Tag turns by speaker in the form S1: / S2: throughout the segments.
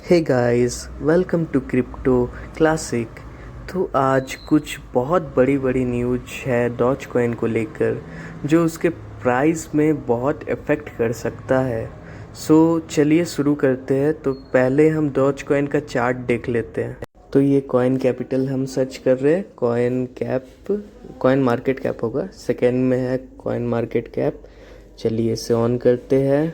S1: Hey guys, welcome to crypto classic. तो आज कुछ बहुत बड़ी बड़ी न्यूज है डॉज कॉइन को लेकर जो उसके प्राइस में बहुत इफ़ेक्ट कर सकता है। सो चलिए शुरू करते हैं। तो पहले हम डॉज कॉइन का चार्ट देख लेते हैं। तो ये कॉइन कैपिटल हम सर्च कर रहे हैं। कॉइन मार्केट कैप होगा, सेकेंड में है कॉइन मार्केट कैप। चलिए इसे ऑन करते हैं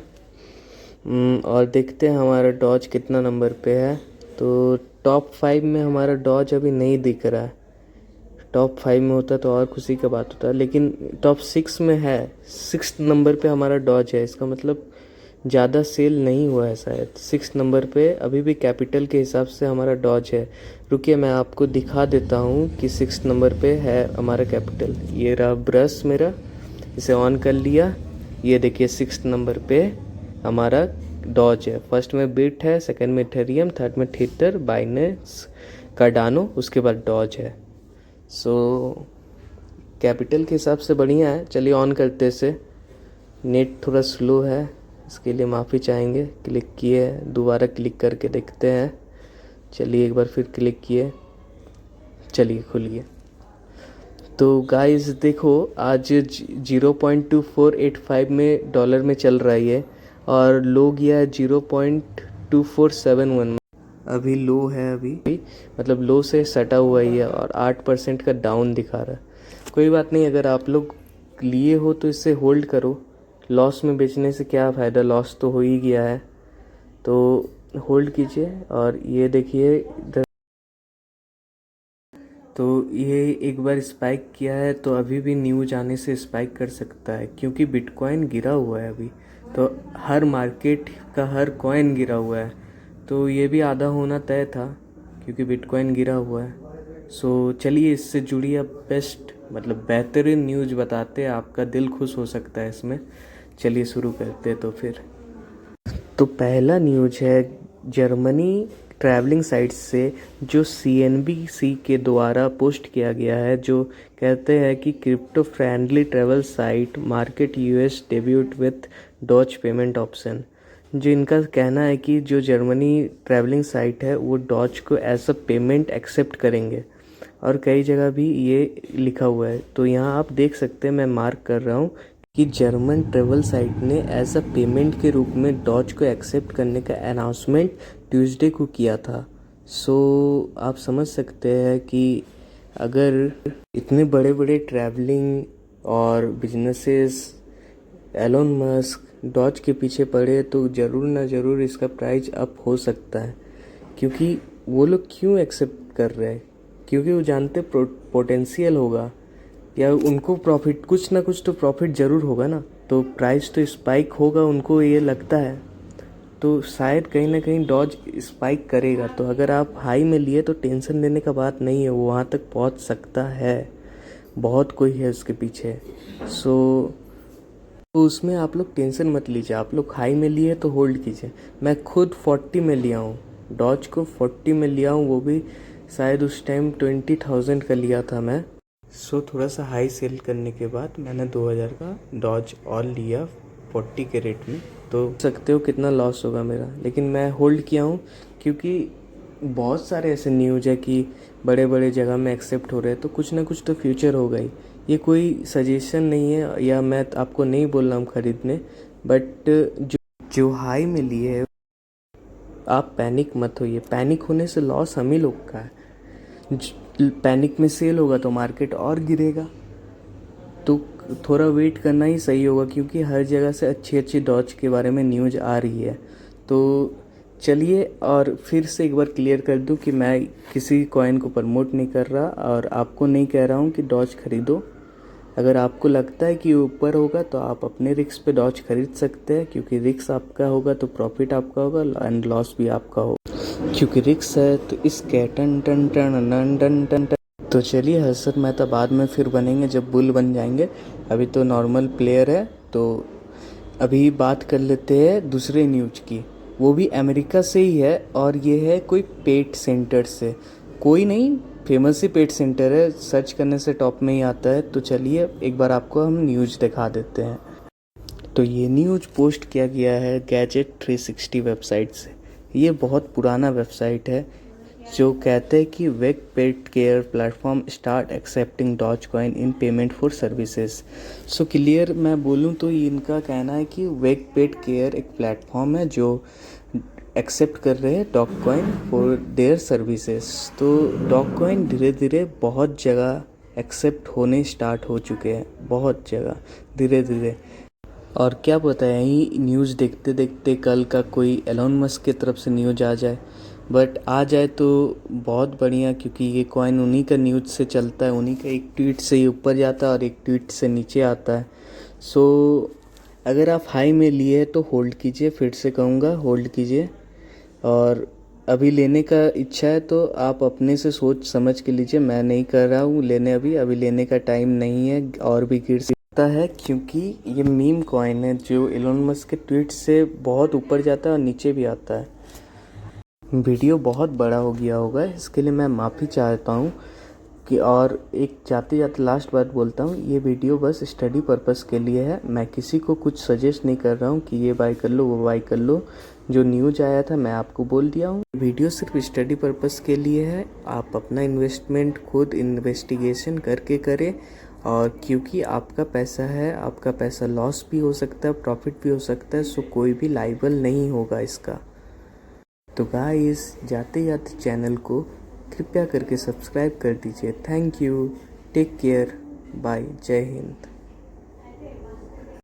S1: और देखते हैं हमारा डॉज कितना नंबर पे है। तो टॉप 5 में हमारा डॉज अभी नहीं दिख रहा है। टॉप 5 में होता तो और खुशी का बात होता, लेकिन टॉप 6 में है। 6 नंबर पे हमारा डॉज है, इसका मतलब ज़्यादा सेल नहीं हुआ है शायद। 6 नंबर पे अभी भी कैपिटल के हिसाब से हमारा डॉज है। रुकिए मैं आपको दिखा देता हूँ कि 6 नंबर पे है हमारा कैपिटल। ये रहा ब्रश मेरा, इसे ऑन कर लिया। ये देखिए 6 नंबर पे हमारा डॉज है। फर्स्ट में बिट है, सेकंड में इथेरियम, थर्ड में थीटर, बाइनेंस, कार्डानो, उसके बाद डॉज है। सो कैपिटल के हिसाब से बढ़िया है। चलिए ऑन करते इसे। नेट थोड़ा स्लो है, इसके लिए माफ़ी चाहेंगे। क्लिक किए, दोबारा क्लिक करके देखते हैं। चलिए एक बार फिर क्लिक किए, चलिए खुल गया। तो गाइस देखो, आज 0.2485 में डॉलर में चल रहा है ये, और लो गया है 0.2471 में। अभी लो है, अभी मतलब लो से सटा हुआ ही है और 8% का डाउन दिखा रहा है। कोई बात नहीं, अगर आप लोग लिए हो तो इससे होल्ड करो। लॉस में बेचने से क्या फ़ायदा, लॉस तो हो ही गया है। तो होल्ड कीजिए। और ये देखिए इधर, तो ये एक बार स्पाइक किया है तो अभी भी न्यूज आने से स्पाइक कर सकता है, क्योंकि बिटकॉइन गिरा हुआ है अभी। तो हर मार्केट का हर कॉइन गिरा हुआ है, तो ये भी आधा होना तय था क्योंकि बिटकॉइन गिरा हुआ है। सो चलिए इससे जुड़ी अब बेस्ट मतलब बेहतरीन न्यूज बताते हैं, आपका दिल खुश हो सकता है इसमें। चलिए शुरू करते हैं तो फिर। तो पहला न्यूज है जर्मनी ट्रैवलिंग साइट से, जो CNBC के द्वारा पोस्ट किया गया है, जो कहते हैं कि crypto friendly travel site market US debut with Doge payment option. जो इनका कहना है कि जो जर्मनी ट्रैवलिंग साइट है वो डॉज को एज अ पेमेंट एक्सेप्ट करेंगे, और कई जगह भी ये लिखा हुआ है। तो यहाँ आप देख सकते हैं, मैं मार्क कर रहा हूँ कि जर्मन ट्रैवल साइट ने एज अ पेमेंट के रूप में डॉज को एक्सेप्ट करने का अनाउंसमेंट ट्यूसडे को किया था। सो आप समझ सकते हैं कि अगर इतने बड़े बड़े ट्रैवलिंग और बिजनेसेस एलोन मस्क डॉज के पीछे पड़े तो ज़रूर ना ज़रूर इसका प्राइस अप हो सकता है। क्योंकि वो लोग क्यों एक्सेप्ट कर रहे हैं, क्योंकि वो जानते पोटेंशियल होगा, या उनको प्रॉफिट, कुछ ना कुछ तो प्रॉफिट ज़रूर होगा ना। तो प्राइस तो स्पाइक होगा, उनको ये लगता है। तो शायद कहीं ना कहीं डॉज स्पाइक करेगा। तो अगर आप हाई में लिए तो टेंशन लेने का बात नहीं है, वो वहाँ तक पहुँच सकता है। बहुत कोई है उसके पीछे। तो उसमें आप लोग टेंशन मत लीजिए। आप लोग हाई में लिए तो होल्ड कीजिए। मैं खुद 40 में लिया हूँ, डॉज को 40 में लिया हूँ, वो भी शायद उस टाइम 20,000 का लिया था मैं। थोड़ा सा हाई सेल करने के बाद मैंने 2000 का डॉज और लिया 40 के रेट में। तो सकते हो कितना लॉस होगा मेरा, लेकिन मैं होल्ड किया हूँ क्योंकि बहुत सारे ऐसे न्यूज है कि बड़े बड़े जगह में एक्सेप्ट हो रहे हैं, तो कुछ ना कुछ तो फ्यूचर होगा ही। ये कोई सजेशन नहीं है, या मैं आपको नहीं बोल रहा हूँ खरीदने, बट जो हाई में लिए है, आप पैनिक मत होइए। पैनिक होने से लॉस हम ही लोग का है। पैनिक में सेल होगा तो मार्केट और गिरेगा। तो थोड़ा वेट करना ही सही होगा, क्योंकि हर जगह से अच्छी अच्छी डॉज के बारे में न्यूज आ रही है। तो चलिए, और फिर से एक बार क्लियर कर दूं कि मैं किसी कॉइन को प्रमोट नहीं कर रहा, और आपको नहीं कह रहा हूं कि डॉज खरीदो। अगर आपको लगता है कि ऊपर होगा तो आप अपने रिस्क पे डॉज खरीद सकते हैं, क्योंकि रिस्क आपका होगा तो प्रॉफिट आपका होगा, एंड लॉस भी आपका होगा। क्योंकि रिक्स है तो इसके टन टन टन टन टन टन टन। तो चलिए, हर्षद मेहता बाद में फिर बनेंगे जब बुल बन जाएंगे। अभी तो नॉर्मल प्लेयर है। तो अभी बात कर लेते हैं दूसरे न्यूज की। वो भी अमेरिका से ही है, और ये है कोई पेट सेंटर से। कोई नहीं, फेमस ही पेट सेंटर है, सर्च करने से टॉप में ही आता है। तो चलिए एक बार आपको हम न्यूज दिखा देते हैं। तो ये न्यूज पोस्ट किया गया है गैजेट 360 वेबसाइट से। ये बहुत पुराना वेबसाइट है जो कहते हैं कि वेग pet care platform start accepting Doge coin in payment for services. So clear मैं बोलूँ तो इनका कहना है कि वेग पेट केयर एक प्लेटफॉर्म है जो एक्सेप्ट कर रहे हैं dog coin for their services. तो डॉग कॉइन धीरे धीरे बहुत जगह एक्सेप्ट होने स्टार्ट हो चुके हैं, बहुत जगह धीरे धीरे। और क्या पता है, यही न्यूज़ देखते देखते कल का कोई एलोन मस्क की तरफ से न्यूज़ आ जाए। बट आ जाए तो बहुत बढ़िया, क्योंकि ये कॉइन उन्हीं का न्यूज़ से चलता है, उन्हीं का एक ट्वीट से ये ऊपर जाता है और एक ट्वीट से नीचे आता है। सो अगर आप हाई में लिए तो होल्ड कीजिए, फिर से कहूँगा होल्ड कीजिए। और अभी लेने का इच्छा है तो आप अपने से सोच समझ के लीजिए, मैं नहीं कर रहा हूँ लेने, अभी लेने का टाइम नहीं है और भी गिर सकता है, क्योंकि ये मीम कॉइन है जो एलोन मस्क के ट्वीट से बहुत ऊपर जाता है और नीचे भी आता है। वीडियो बहुत बड़ा हो गया होगा, इसके लिए मैं माफ़ी चाहता हूँ कि, और एक जाते जाते लास्ट बात बोलता हूँ, ये वीडियो बस स्टडी पर्पस के लिए है। मैं किसी को कुछ सजेस्ट नहीं कर रहा हूँ कि ये बाय कर लो वो बाय कर लो। जो न्यूज़ आया था मैं आपको बोल दिया हूँ। वीडियो सिर्फ स्टडी पर्पस के लिए है, आप अपना इन्वेस्टमेंट खुद इन्वेस्टिगेशन करके करें। और क्योंकि आपका पैसा है, आपका पैसा लॉस भी हो सकता है, प्रॉफिट भी हो सकता है, सो कोई भी लाइबल नहीं होगा इसका। तो गाइस, जाते जाते चैनल को कृपया करके सब्सक्राइब कर दीजिए। Thank you, take care, bye, जय हिंद।